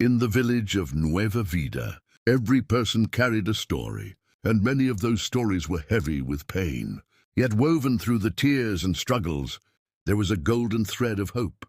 In the village of Nueva Vida, every person carried a story, and many of those stories were heavy with pain. Yet woven through the tears and struggles, there was a golden thread of hope,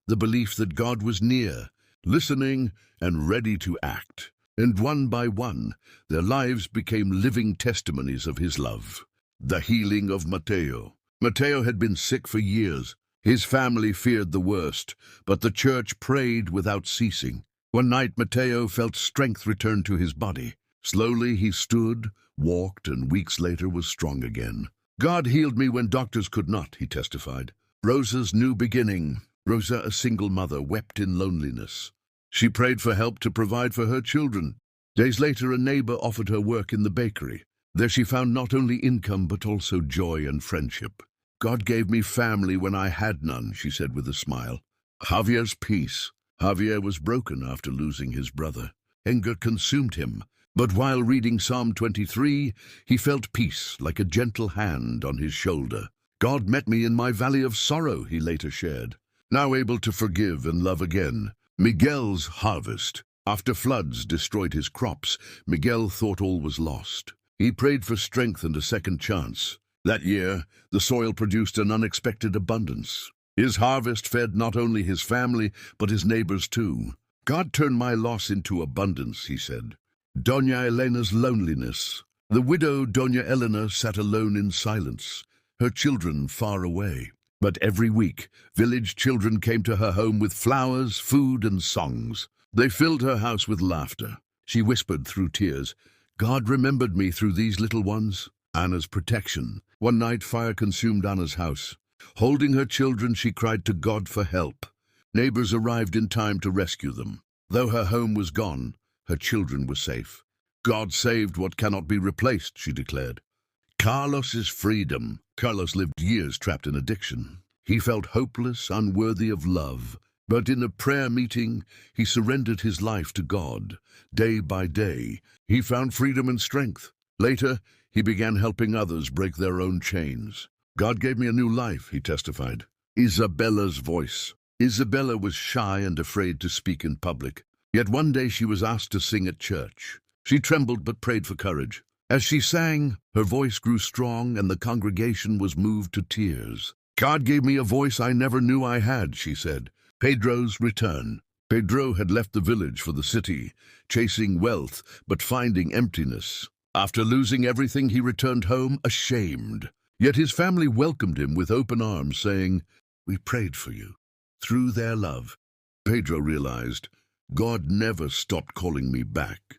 the belief that God was near, listening and ready to act. And one by one, their lives became living testimonies of his love. The healing of Mateo. Mateo had been sick for years. His family feared the worst, but the church prayed without ceasing. One night, Mateo felt strength return to his body. Slowly he stood, walked, and weeks later was strong again. God healed me when doctors could not, he testified. Rosa's new beginning. Rosa, a single mother, wept in loneliness. She prayed for help to provide for her children. Days later, a neighbor offered her work in the bakery. There she found not only income but also joy and friendship. God gave me family when I had none, she said with a smile. Javier's peace. Javier was broken after losing his brother. Anger consumed him. But while reading Psalm 23, he felt peace like a gentle hand on his shoulder. God met me in my valley of sorrow, he later shared. Now able to forgive and love again. Miguel's harvest. After floods destroyed his crops, Miguel thought all was lost. He prayed for strength and a second chance. That year, the soil produced an unexpected abundance. His harvest fed not only his family, but his neighbors too. God turned my loss into abundance, he said. Doña Elena's loneliness. The widow Doña Elena sat alone in silence, her children far away. But every week, village children came to her home with flowers, food, and songs. They filled her house with laughter. She whispered through tears, God remembered me through these little ones. Anna's protection. One night, fire consumed Anna's house. Holding her children, she cried to God for help. Neighbors arrived in time to rescue them. Though her home was gone, her children were safe. God saved what cannot be replaced, she declared. Carlos's freedom. Carlos lived years trapped in addiction. He felt hopeless, unworthy of love. But in a prayer meeting, he surrendered his life to God. Day by day, he found freedom and strength. Later, he began helping others break their own chains. God gave me a new life, he testified. Isabella's voice. Isabella was shy and afraid to speak in public. Yet one day she was asked to sing at church. She trembled but prayed for courage. As she sang, her voice grew strong and the congregation was moved to tears. God gave me a voice I never knew I had, she said. Pedro's return. Pedro had left the village for the city, chasing wealth but finding emptiness. After losing everything, he returned home ashamed. Yet his family welcomed him with open arms, saying, We prayed for you. Through their love, Pedro realized, God never stopped calling me back.